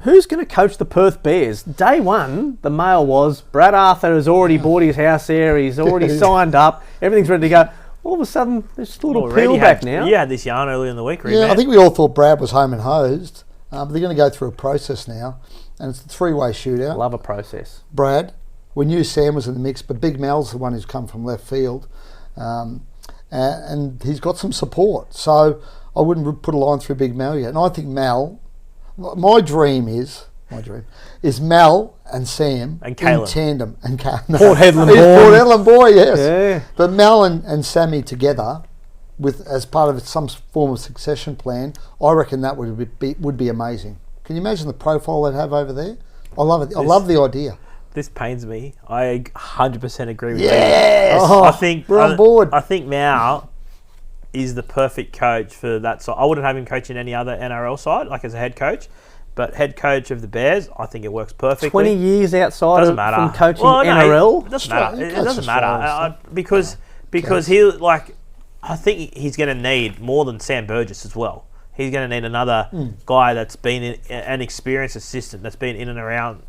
who's going to coach the Perth Bears? Day one, the mail was Brad Arthur has already bought his house there. He's already signed up. Everything's ready to go. All of a sudden, there's just a little peel back now. You had this yarn earlier in the week, Yeah, I think we all thought Brad was home and hosed. But they're going to go through a process now. And it's a three-way shootout. Love a process. Brad, we knew Sam was in the mix, but Big Mal's the one who's come from left field. And he's got some support. So I wouldn't put a line through Big Mal yet. And I think Mal, my dream is Mal and Sam and in tandem. And Port Hedland boy. Port Hedland boy, yes. Yeah. But Mal and Sammy together, with as part of some form of succession plan, I reckon that would be amazing. Can you imagine the profile they'd have over there? I love it. I love the idea. This pains me. I 100% agree with yes! you. I think we're on board. I think Mal is the perfect coach for that side. I wouldn't have him coach in any other NRL side, like as a head coach. But head coach of the Bears, I think it works perfectly. 20 years outside doesn't matter. From coaching NRL? It doesn't matter. It doesn't matter. Because I think he's going to need more than Sam Burgess as well. He's going to need another guy that's been an experienced assistant, that's been in and around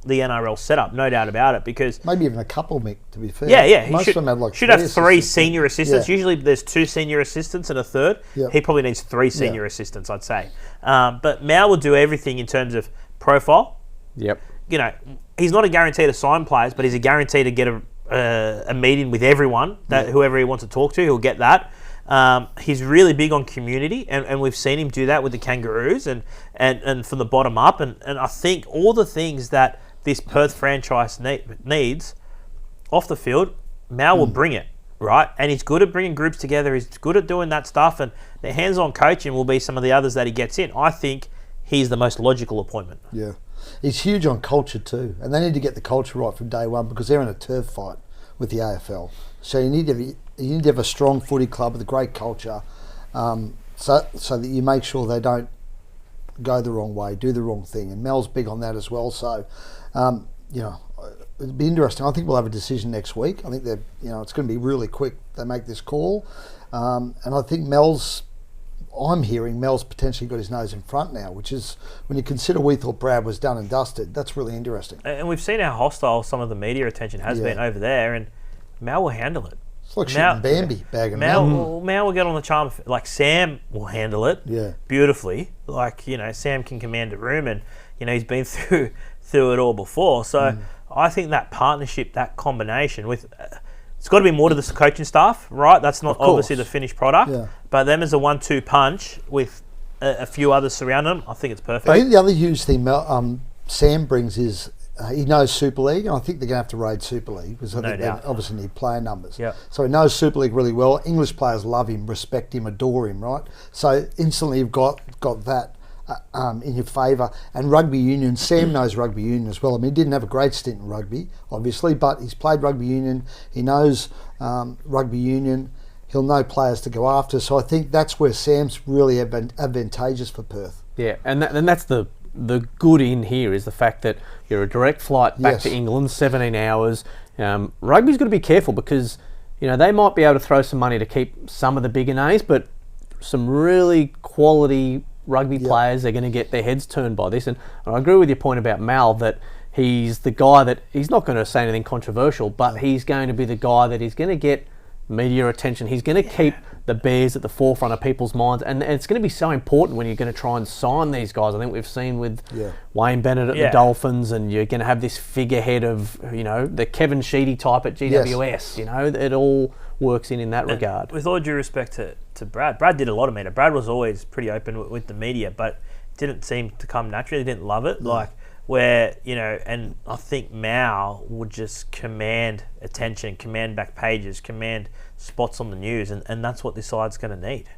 the NRL setup, no doubt about it. Because maybe even a couple, Mick, to be fair. Yeah. Most of them have should have three senior assistants. Yeah. Usually there's two senior assistants and a third. Yep. He probably needs three senior assistants, I'd say. But Mal will do everything in terms of profile. Yep. You know, he's not a guarantee to sign players, but he's a guarantee to get a meeting with everyone, whoever he wants to talk to, he'll get that. He's really big on community, and we've seen him do that with the Kangaroos and from the bottom up. And I think all the things that this Perth franchise needs off the field, Mal will bring it, right? And he's good at bringing groups together. He's good at doing that stuff, and the hands-on coaching will be some of the others that he gets in. I think he's the most logical appointment. Yeah. He's huge on culture too, and they need to get the culture right from day one because they're in a turf fight with the AFL. So you need to have a strong footy club with a great culture, so that you make sure they don't go the wrong way, do the wrong thing. And Mel's big on that as well. So, it'll be interesting. I think we'll have a decision next week. I think it's going to be really quick. They make this call, and I think I'm hearing Mel's potentially got his nose in front now, which is, when you consider we thought Brad was done and dusted, that's really interesting. And we've seen how hostile some of the media attention has been over there, and Mal will handle it. It's like shooting Bambi, bagging Mal will get on the charm. Like Sam will handle it beautifully. Like, Sam can command a room, and he's been through it all before. So I think that partnership, that combination with. It's got to be more to the coaching staff, right? That's not obviously the finished product. Yeah. But them as a 1-2 punch with a few others surrounding them, I think it's perfect. I think the other huge thing Sam brings is he knows Super League, and I think they're going to have to raid Super League because I think they obviously need player numbers. Yep. So he knows Super League really well. English players love him, respect him, adore him, right? So instantly you've got that in your favour. And rugby union, Sam knows rugby union as well. I mean, he didn't have a great stint in rugby, obviously, but he's played rugby union. He knows rugby union. He'll know players to go after. So I think that's where Sam's really advantageous for Perth. Yeah, and that's the good in here is the fact that you're a direct flight back to England, 17 hours. Rugby's got to be careful because they might be able to throw some money to keep some of the bigger names, but some really quality rugby players are going to get their heads turned by this. And I agree with your point about Mal that he's the guy that he's not going to say anything controversial, but he's going to be the guy that he's going to get media attention. He's going to keep the Bears at the forefront of people's minds, and it's going to be so important when you're going to try and sign these guys. I think we've seen with Wayne Bennett at the Dolphins, and you're going to have this figurehead of the Kevin Sheedy type at GWS. It all works in that regard. With all due respect to Brad did a lot of media. Brad was always pretty open with the media, but didn't seem to come naturally. He didn't love it. And I think Mal would just command attention, command back pages, command spots on the news, and that's what this side's going to need.